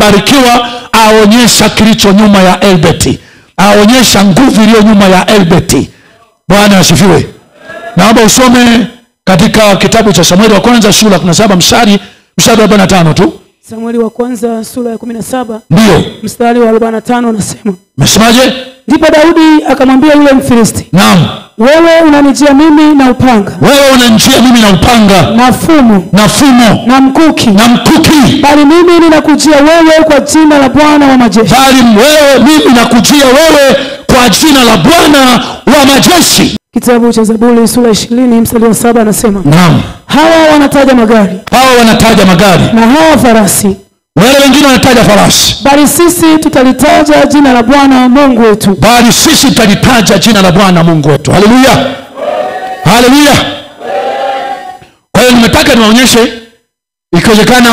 aliyebarikiwa aonyesha kilicho nyuma ya Elbert, aonyesha nguvu iliyo nyuma ya Elbert. Bwana asifiwe. Naomba usome katika kitabu cha Samueli wa kwanza sura ya 17 mstari wa 45 tu. Samueli wa kwanza sura ya 17. Ndio. Mstari wa 45 unasema. Umesemaje? Ndipo Daudi akamwambia yule Mfilisti, naam, wewe unanijia mimi na upanga. Wewe unanijia mimi na upanga. Na fumo. Na mkuki. Bali mimi ninakujia wewe kwa jina la Bwana wa majeshi. Mimi nakujia wewe kwa jina la Bwana wa majeshi. Kitabu cha Zaburi sura 20 mstari wa 7 anasema. Naam. Hawa wanataja magari. Na hawa farasi. Wale wengine wanataja farasi. Bali sisi tutalitaja jina la Bwana Mungu wetu. Haleluya. Haleluya. Kwa hiyo nimetaka niwaonyeshe ikiwezekana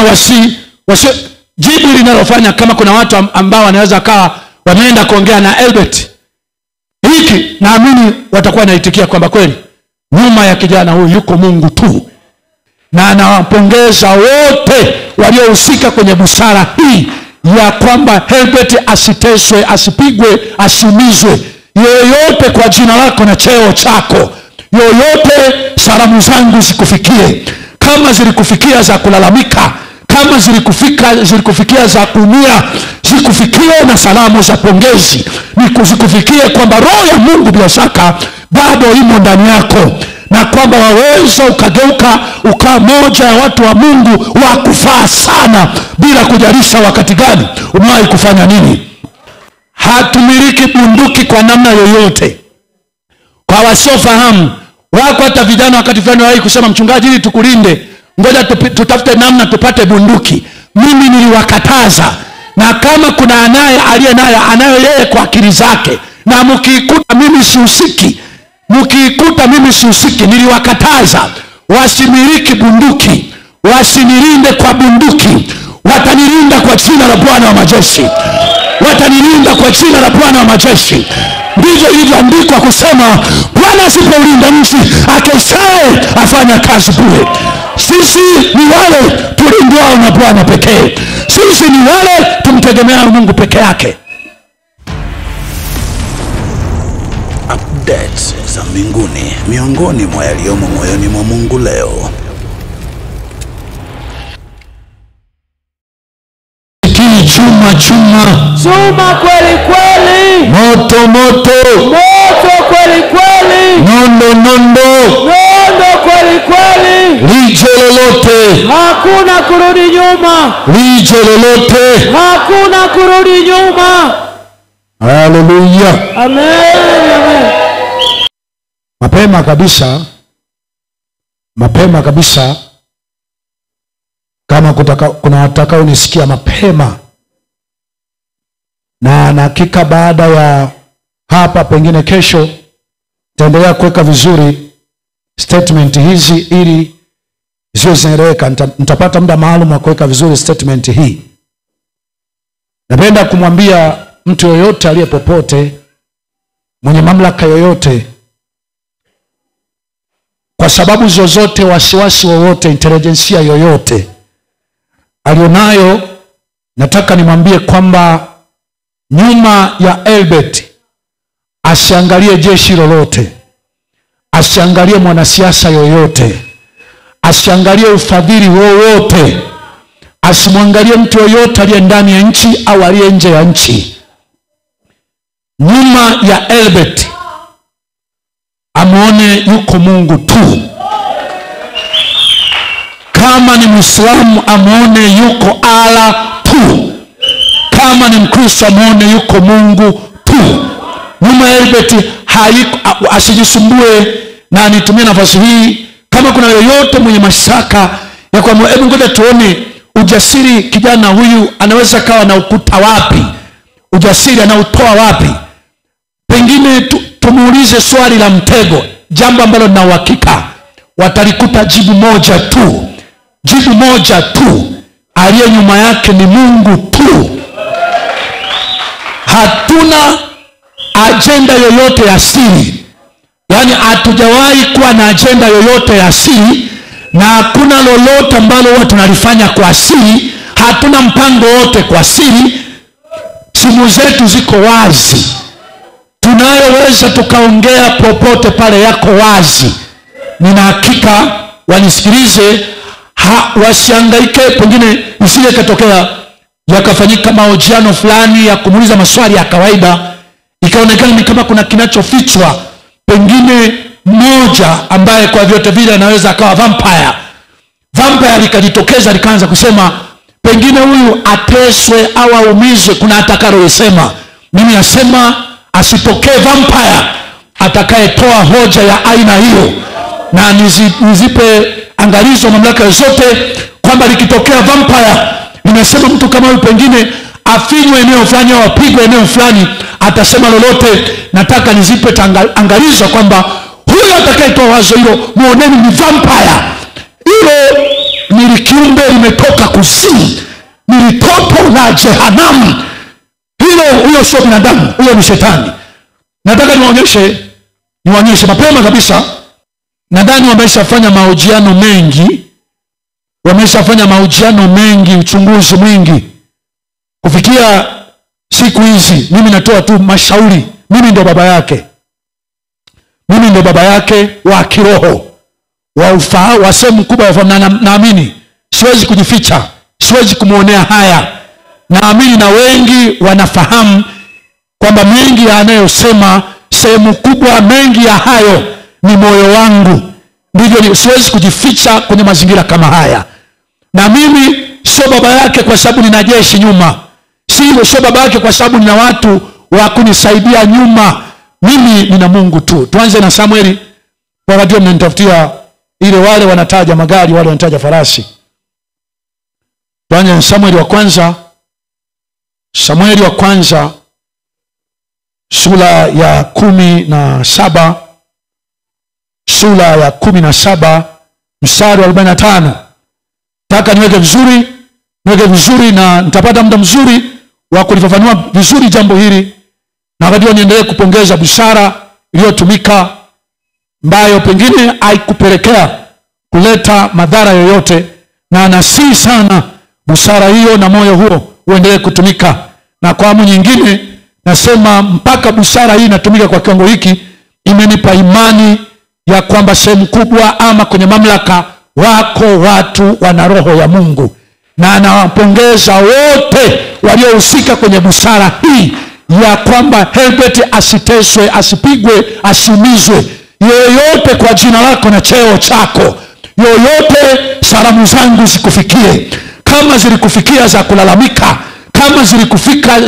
jibu linalofanya kama kuna watu ambao wanaweza kawa wameenda kuongea na Elbert. Hiki naamini watakuwa naitikia kwamba kweli nyuma ya kijana huyu yuko Mungu tu. Na anawapongeza wote waliohusika kwenye busara hii ya kwamba Elbert asiteswe, asipigwe, asiumizwe. Yoyote kwa jina lako na cheo chako, yoyote salamu zangu zikufikie. Kama zilikufikia za kulalamika, kama zilikufikia za kuumia, zikufikie na salamu za pongezi. Zikufikie kwamba roho ya Mungu bila shaka bado imo ndani yako, na kwamba waweza ukageuka ukawa moja ya watu wa Mungu wa kufaa sana, bila kujalisha wakati gani umewahi kufanya nini. Hatumiliki bunduki kwa namna yoyote. Kwa wasiofahamu, wako hata vijana wakati fulani wahi kusema, mchungaji, ili tukulinde ngoja tutafute namna tupate bunduki. Mimi niliwakataza, na kama kuna anayo yeye kwa akili zake, na mkikuta mimi sihusiki, niliwakataza wasimiliki bunduki, wasinilinde kwa bunduki. Watanilinda kwa jina la Bwana wa majeshi. Ndivyo ilivyoandikwa kusema, Bwana asipoulinda mji akeshaye afanya kazi bure. Sisi ni wale tulindwao na Bwana pekee. Sisi ni wale tumtegemeao Mungu peke yake. Updates za mbinguni, miongoni mwa yaliyomo moyoni mwa Mungu leo. Chuma kweli kweli. Moto kweli kweli. Nondo kweli kweli. Lijo lolote. Hakuna kurudi nyuma. Haleluya. Amen. Mapema kabisa kama kuna watakao nisikia mapema, na hakika baada ya hapa pengine kesho taendelea kuweka vizuri statement hizi ili ziwe zinaeleweka. Nitapata muda maalum wa kuweka vizuri statement hii. Napenda kumwambia mtu yoyote aliye popote, mwenye mamlaka yoyote, kwa sababu zozote, wasiwasi wowote, intelijensia yoyote alionayo, nataka nimwambie kwamba nyuma ya Elbert asiangalie jeshi lolote, asiangalie mwanasiasa yoyote, asiangalie ufadhili wowote, asimwangalie mtu yoyote aliye ndani ya nchi au aliye nje ya nchi. Nyuma ya Elbert amuone yuko Mungu tu. Kama ni Muislamu amuone yuko Allah tu. Kama ni Mkristo amuone yuko Mungu tu. Nyuma ya Elbert asijisumbue. Na nitumie nafasi hii, kama kuna yoyote mwenye mashaka ya kwamba hebu ngoja tuone ujasiri kijana huyu anaweza kawa na ukuta wapi, ujasiri anautoa wapi, pengine tumuulize swali la mtego, jambo ambalo na uhakika watalikuta jibu moja tu. Aliye nyuma yake ni Mungu tu. Hatuna agenda yoyote ya siri. Yaani hatujawahi kuwa na agenda yoyote ya siri, na hakuna lolote ambalo huwa tunalifanya kwa siri hatuna mpango wote kwa siri. Simu zetu ziko wazi, tunayoweza tukaongea popote pale yako wazi. Nina hakika wanisikilize, wasihangaike pengine isije katokea yakafanyika mahojiano fulani ya kumuuliza maswali ya kawaida ikaonekana ni kama kuna kinachofichwa, pengine mmoja ambaye kwa vyote vile anaweza akawa vampire likajitokeza likaanza kusema pengine huyu ateswe au aumizwe, kuna atakaloisema. Mimi nasema asitokee vampire atakayetoa hoja ya aina hiyo, na nizipe angalizo mamlaka zote kwamba likitokea vampire, nimesema mtu kama huyu pengine afinywe eneo fulani au apigwe eneo fulani, atasema lolote. Nataka nizipe angalizo kwamba huyo atakayetoa wazo hilo muoneni ni vampire. Hilo ni kiumbe limetoka kuzimu, ni toto la jehanamu. Huyo sio binadamu, huyo ni shetani. Nataka niwaonyeshe mapema kabisa. Nadhani wameshafanya mahojiano mengi, uchunguzi mwingi kufikia siku hizi. Mimi natoa tu mashauri. Mimi ndo baba yake wa kiroho, wa sehemu kubwa, naamini siwezi kujificha, siwezi kumuonea haya. Naamini na wengi wanafahamu kwamba mengi yanayosema, sehemu kubwa mengi ya hayo ni moyo wangu. Ndivyo, siwezi kujificha kwenye mazingira kama haya. Na mimi sio baba yake kwa sababu nina jeshi nyuma, sio baba yake kwa sababu nina watu wa kunisaidia nyuma. Mimi nina Mungu tu. Tuanze na Samueli. Kwa radio mnanitafutia ile, wale wanataja magari, wale wanataja farasi. Tuanze na Samueli wa kwanza sura ya 17, mstari wa 45. Nataka niweke vizuri na nitapata muda mzuri wa kulifafanua vizuri jambo hili, na baadaye niendelee kupongeza busara iliyotumika ambayo pengine haikupelekea kuleta madhara yoyote, na nasihi sana busara hiyo na moyo huo uendelee kutumika. Na kwa amu nyingine nasema mpaka busara hii inatumika kwa kiwango hiki, imenipa imani ya kwamba sehemu kubwa ama kwenye mamlaka wako watu wana roho ya Mungu, na nawapongeza wote waliohusika kwenye busara hii ya kwamba Herbert asiteswe, asipigwe, asiumizwe. Yoyote kwa jina lako na cheo chako, yoyote salamu zangu zikufikie. Kama zilikufikia za kulalamika, kama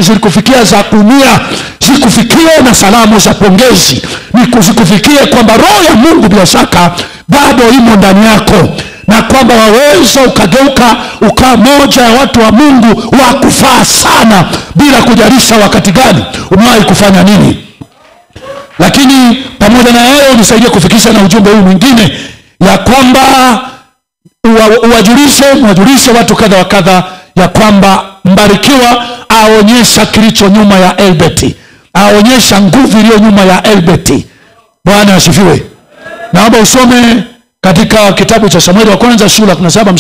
zilikufikia za kuumia, zikufikie na salamu za pongezi. Zikufikie kwamba roho ya Mungu bila shaka bado imo ndani yako, na kwamba waweza ukageuka ukawa moja ya watu wa Mungu wa kufaa sana, bila kujalisha wakati gani umewahi kufanya nini. Lakini pamoja na hayo, nisaidie kufikisha na ujumbe huu mwingine, ya kwamba uwajulishe watu kadha wa kadha ya kwamba Mbarikiwa aonyesha kilicho nyuma ya Herbert, aonyesha nguvu iliyo nyuma ya Herbert. Bwana asifiwe. Naomba usome katika kitabu cha Samueli wa kwanza sura ya 17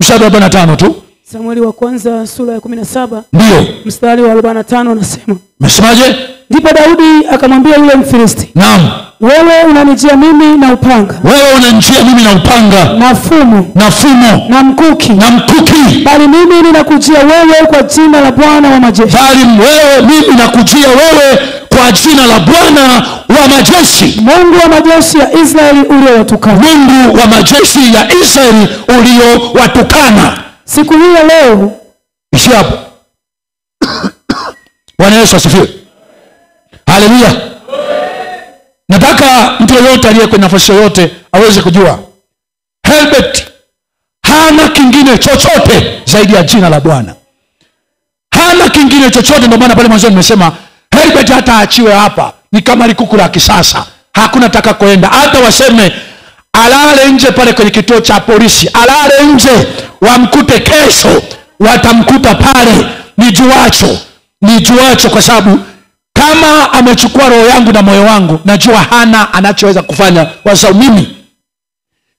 mstari wa 45 tu. Samueli wa kwanza sura ya 17. Ndio. Mstari wa 45 unasema. Umesemaje? Ndipo Daudi akamwambia yule Mfilisti, naam, wewe unanijia mimi na upanga, na fumo, na mkuki, bali mimi ninakujia wewe kwa jina la Bwana wa majeshi. Mungu wa majeshi ya Israeli uliowatukana. Siku hii ya leo. Ishi hapo. Bwana Yesu asifiwe. Haleluya. Nataka mtu yeyote aliye kwenye nafasi yote aweze kujua Herbert hana kingine chochote zaidi ya jina la Bwana. Hana kingine chochote. Ndio maana pale mwanzo nimesema Herbert hata aachiwe hapa ni kama likuku la kisasa, hakuna taka kuenda. Hata waseme alale nje pale kwenye kituo cha polisi, alale nje, wamkute kesho, watamkuta pale. Nijuacho kwa sababu kama amechukua roho yangu na moyo wangu, najua hana anachoweza kufanya. Kwa sababu mimi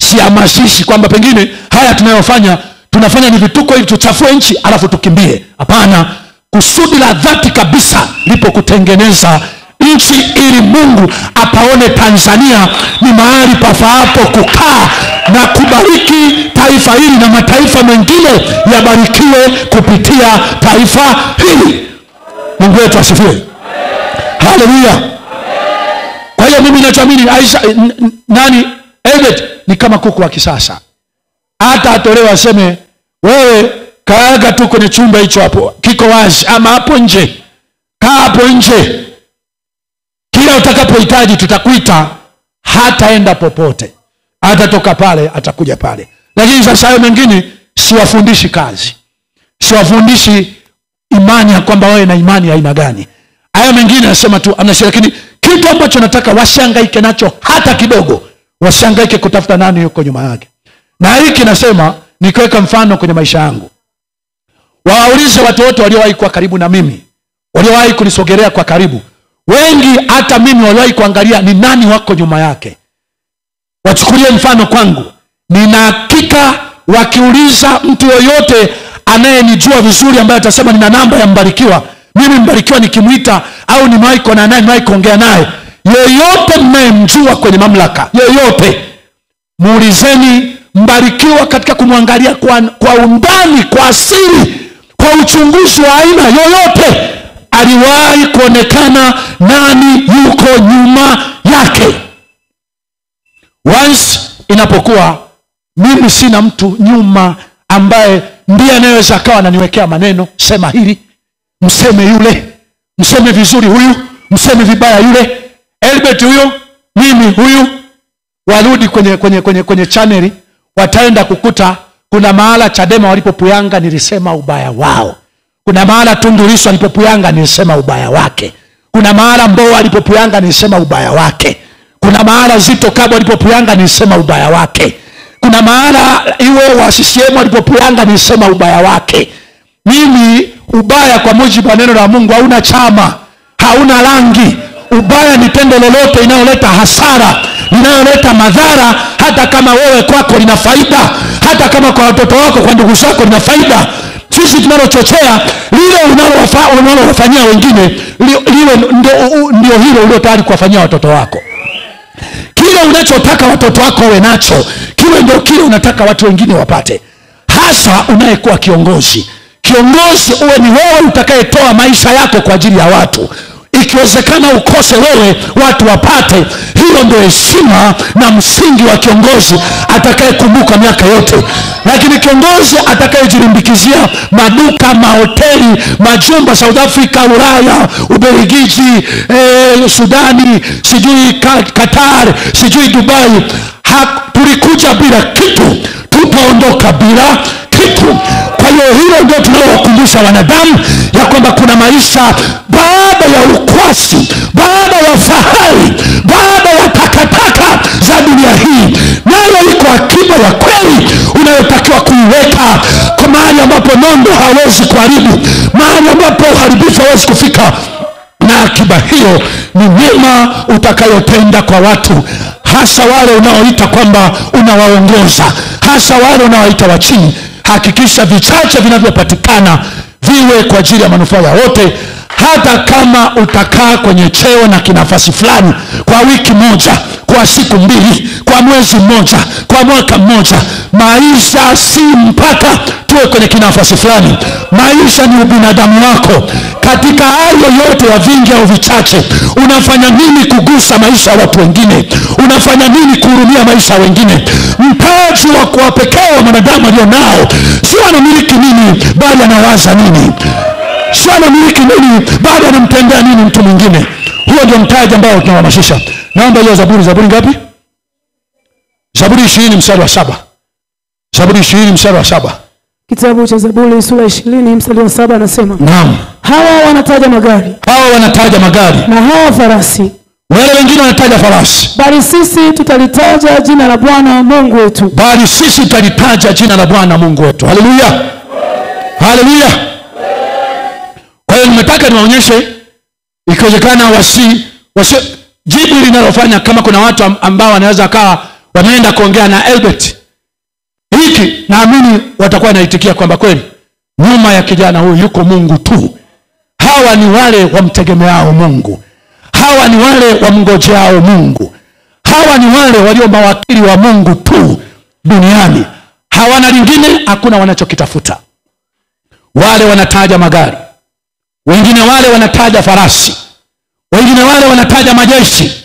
sihamasishi kwamba pengine haya tunayofanya tunafanya ni vituko ili tuchafue nchi alafu tukimbie. Hapana, kusudi la dhati kabisa lipo kutengeneza nchi ili Mungu apaone Tanzania ni mahali pafaapo kukaa na kubariki taifa hili na mataifa mengine yabarikiwe kupitia taifa hili. Mungu wetu asifiwe. Haleluya. Kwa hiyo mimi nachoamini Elbert ni kama kuku wa kisasa. Hata atolewa aseme wewe kaaga tu kwenye chumba hicho hapo kiko wazi, ama hapo nje, kaa hapo nje, kila utakapohitaji tutakuita. Hataenda popote, hatatoka pale, atakuja pale. Lakini sasa hayo mengine siwafundishi kazi, siwafundishi imani ya kwamba wewe na imani ya aina gani. Hayo mengine nasema tu anashiriki. Lakini kitu ambacho nataka wasihangaike nacho hata kidogo, wasihangaike kutafuta nani yuko nyuma yake. Na hiki nasema nikiweka mfano kwenye maisha yangu. Waulize watu wote waliowahi kuwa karibu na mimi, waliowahi kunisogelea kwa karibu. Wengi hata mimi waliowahi kuangalia ni nani wako nyuma yake. Wachukulie mfano kwangu. Nina hakika wakiuliza mtu yoyote anayenijua vizuri ambaye atasema nina namba ya Mbarikiwa, mimi Mbarikiwa nikimuita au nimewahi kuona naye, nimewahi kuongea naye, yeyote mnayemjua kwenye mamlaka, yeyote, muulizeni Mbarikiwa katika kumwangalia kwa undani, kwa asili, kwa uchunguzi wa aina yoyote, aliwahi kuonekana nani yuko nyuma yake. Once inapokuwa mimi sina mtu nyuma ambaye ndiye anayeweza akawa ananiwekea maneno, sema hili, mseme yule, mseme vizuri huyu, mseme vibaya yule, Elbert huyo, mimi huyu, warudi kwenye channel, wataenda kukuta kuna mahala Chadema walipopuyanga nilisema ubaya wao. Kuna mahala Tundu Lissu alipopuyanga nilisema ubaya wake. Kuna mahala Mbowe alipopuyanga nilisema ubaya wake. Kuna mahala Zitto Kabwe alipopuyanga nilisema ubaya wake. Kuna mahala iwe wa CCM alipopuyanga nilisema ubaya wake. Mimi ubaya kwa mujibu wa neno la Mungu hauna chama, hauna rangi. Ubaya ni tendo lolote linaloleta hasara, linaloleta madhara, hata kama wewe kwako lina faida, hata kama kwa watoto wako, kwa ndugu zako lina faida. Sisi tunalochochea lile unalowafanyia wengine, liwe ndio hilo ulio tayari kuwafanyia watoto wako. Kile unachotaka watoto wako wawe nacho, kiwe ndio kile unataka watu wengine wapate. Hasa unayekuwa kiongozi. Kiongozi uwe ni wewe utakayetoa maisha yako kwa ajili ya watu. Ikiwezekana ukose wewe, watu wapate. Hiyo ndio heshima na msingi wa kiongozi atakayekumbuka miaka yote. Lakini kiongozi atakayejirimbikizia maduka, mahoteli, majumba South Africa, Ulaya, Ubelgiji, Sudani, sijui Qatar, sijui Dubai, tulikuja bila kitu, tutaondoka bila kitu. Kwa hiyo hilo ndio tunalowakumbusha wanadamu, ya kwamba kuna maisha baada ya ukwasi, baada ya fahari, baada ya takataka za dunia hii. Nayo iko akiba ya kweli unayotakiwa kuiweka kwa mahali ambapo nondo hawezi kuharibu, mahali ambapo uharibifu hawezi kufika. Na akiba hiyo ni mema utakayotenda kwa watu, hasa wale unaoita kwamba unawaongoza, hasa wale unaoita wa chini. Hakikisha vichache vinavyopatikana viwe kwa ajili ya manufaa ya wote. Hata kama utakaa kwenye cheo na kinafasi fulani kwa wiki moja, kwa siku mbili, kwa mwezi mmoja, kwa mwaka mmoja, maisha si mpaka tuwe kwenye kinafasi fulani. Maisha ni ubinadamu wako. Katika hayo yote ya vingi au vichache, unafanya nini kugusa maisha ya watu wengine? Unafanya nini kuhurumia maisha ya wengine? Mtaji wa kwa pekee wa mwanadamu alio nao sio anamiliki nini, bali anawaza nini. Sio anamiliki nini, bali anamtendea nini mtu mwingine. Huo ndio mtaji ambao tunawahamasisha. Naomba hiyo Zaburi ngapi? Zaburi 20 mstari wa 7. Zaburi 20 mstari wa 7. Kitabu cha Zaburi sura 20 mstari wa 7 anasema, naam, hawa wanataja magari, hawa wanataja magari, na hawa farasi, wale wengine wanataja farasi, bali sisi tutalitaja jina la Bwana Mungu wetu. Bali sisi tutalitaja jina la Bwana Mungu wetu. Haleluya. Haleluya. Kwa hiyo nimetaka niwaonyeshe, ikiwezekana jibu linalofanya, kama kuna watu ambao wanaweza kawa wanaenda kuongea na Elbert, hiki naamini watakuwa wanaitikia kwamba kweli nyuma ya kijana huyu yuko Mungu tu. Hawa ni wale wamtegemeao Mungu, hawa ni wale wamngojeao Mungu, hawa ni wale walio mawakili wa Mungu tu duniani. Hawana lingine, hakuna wanachokitafuta. Wale wanataja magari, wengine wale wanataja farasi, wengine wale wanataja majeshi,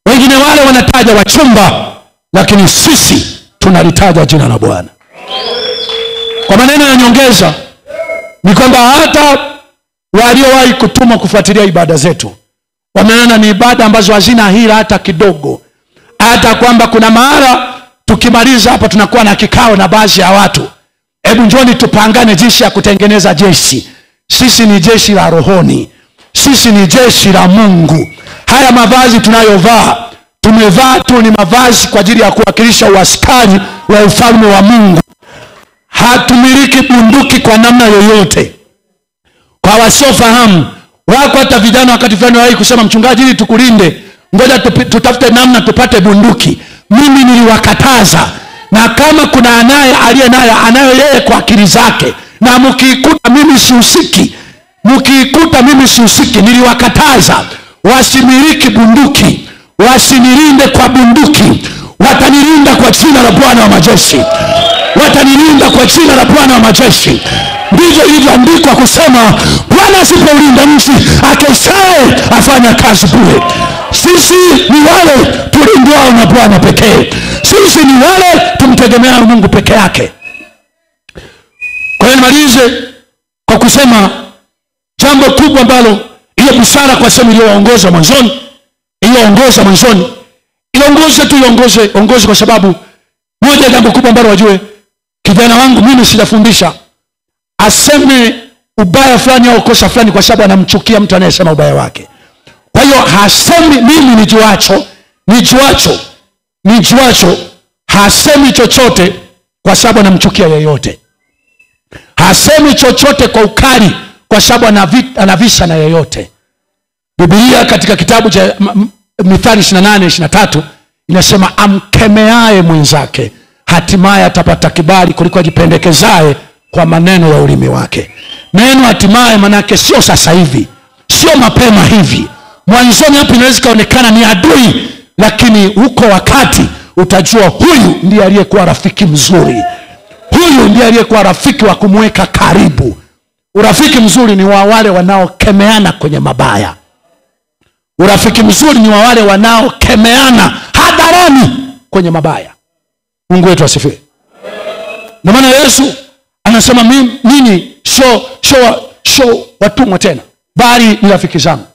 wengine wale wanataja wachumba, lakini sisi tunalitaja jina la Bwana. Kwa maneno ya nyongeza ni kwamba hata waliowahi kutuma kufuatilia ibada zetu wameona ni ibada ambazo hazina hila hata kidogo. Hata kwamba kuna mahala tukimaliza hapa tunakuwa na kikao na baadhi ya watu, hebu njoni tupangane jinsi ya kutengeneza jeshi. Sisi ni jeshi la rohoni, sisi ni jeshi la Mungu. Haya mavazi tunayovaa, tumevaa tu ni mavazi kwa ajili ya kuwakilisha uaskari wa ufalme wa Mungu. Hatumiliki bunduki kwa namna yoyote. Kwa wasiofahamu, wako hata vijana wakati fulani wao kusema, mchungaji, ili tukulinde ngoja tutafute namna tupate bunduki. Mimi niliwakataza, na kama kuna aliye naye anayo yeye kwa akili zake, na mkikuta mimi sihusiki, niliwakataza wasimiliki bunduki, wasinilinde kwa bunduki. Watanilinda kwa jina la Bwana wa majeshi, watanilinda kwa jina la Bwana wa majeshi. Ndivyo ilivyoandikwa kusema, Bwana asipoulinda nchi akesaye afanya kazi bure. Sisi ni wale tulindwao na Bwana pekee, sisi ni wale tumtegemeao Mungu peke yake. Kwa hiyo nimalize kwa kusema jambo kubwa ambalo ile busara kwa sema iliyoongoza mwanzoni, iongoze kwa sababu moja, jambo kubwa ambalo wajue kijana wangu mimi sijafundisha aseme ubaya fulani au kosa fulani kwa sababu anamchukia mtu anayesema ubaya wake. Kwa hiyo hasemi mimi nijuacho, hasemi chochote kwa sababu anamchukia yeyote. Hasemi chochote kwa ukali kwa sababu anavisa na yeyote. Biblia katika kitabu cha Mithali 28:23 inasema, amkemeaye mwenzake hatimaye atapata kibali kuliko ajipendekezaye kwa maneno ya ulimi wake. Neno hatimaye manake sio sasa hivi, sio mapema hivi. Mwanzoni hapo inaweza kaonekana ni adui, lakini huko wakati utajua huyu ndiye aliyekuwa rafiki mzuri, huyu ndiye aliyekuwa rafiki wa kumweka karibu. Urafiki mzuri ni wa wale wanaokemeana kwenye mabaya. Urafiki mzuri ni wa wale wanaokemeana hadharani kwenye mabaya. Mungu wetu asifiwe. Na maana Yesu anasema mimi sio watumwa tena, bali ni rafiki zangu.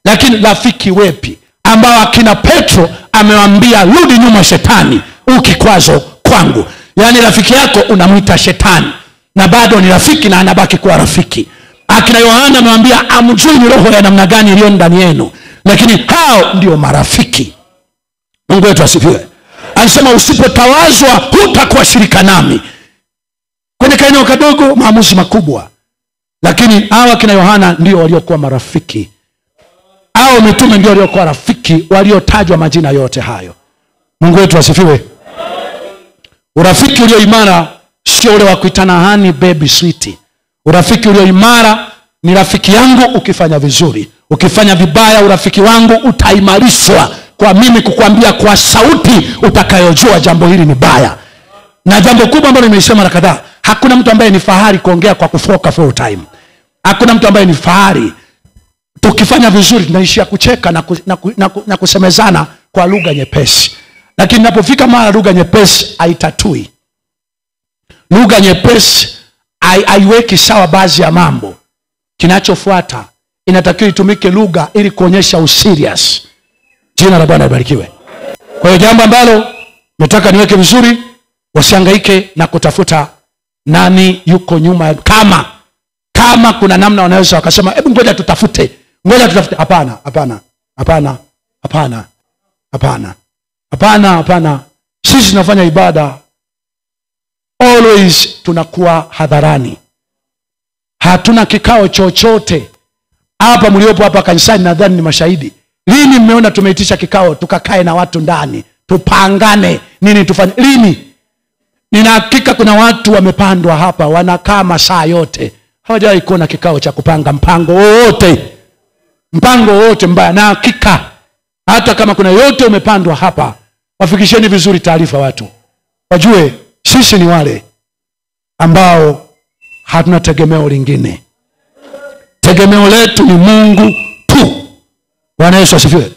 Lakini rafiki wepi? Ambao akina Petro amewaambia, rudi nyuma shetani, ukikwazo kwangu. Yaani rafiki yako unamwita shetani na bado ni rafiki na anabaki kuwa rafiki. Akina Yohana amewaambia, amjui ni roho ya namna gani iliyo ndani yenu, lakini hao ndio marafiki. Mungu wetu asifiwe. Anasema usipotawazwa hutakuwa shirika nami. Kwenye kaeneo kadogo maamuzi makubwa, lakini hawa kina Yohana ndio waliokuwa marafiki. Hao mitume ndio waliokuwa rafiki waliotajwa majina yote hayo. Mungu wetu asifiwe. Urafiki ulio imara sio ule wa kuitana honey baby sweetie. Urafiki ulio imara ni rafiki yangu ukifanya vizuri, ukifanya vibaya urafiki wangu utaimarishwa kwa mimi kukuambia kwa sauti utakayojua jambo hili ni baya. Na jambo kubwa ambalo nimesema mara kadhaa, hakuna mtu ambaye ni fahari kuongea kwa kufoka full time. Hakuna mtu ambaye ni fahari. Tukifanya vizuri tunaishia kucheka na kusemezana kwa lugha nyepesi. Lakini ninapofika mara lugha nyepesi haitatui. Lugha nyepesi haiweki sawa baadhi ya mambo. Kinachofuata inatakiwa itumike lugha ili kuonyesha userious. Jina la Bwana libarikiwe. Kwa hiyo jambo ambalo nataka niweke vizuri, wasihangaike na kutafuta nani yuko nyuma. Kama kuna namna wanaweza wakasema, hebu ngoja tutafute. Hapana. Sisi tunafanya ibada always tunakuwa hadharani. Hatuna kikao chochote. Hapa mliopo hapa kanisani nadhani ni mashahidi. Lini mmeona tumeitisha kikao tukakae na watu ndani, tupangane nini tufanye? Lini? Nina hakika kuna watu wamepandwa hapa, wanakaa masaa yote, hawajawahi kuona kikao cha kupanga mpango wote mbaya. Na hakika hata kama kuna yote umepandwa hapa, wafikisheni vizuri taarifa watu, wajue sisi ni wale ambao hatuna tegemeo lingine. Tegemeo letu ni Mungu tu. Bwana Yesu asifiwe.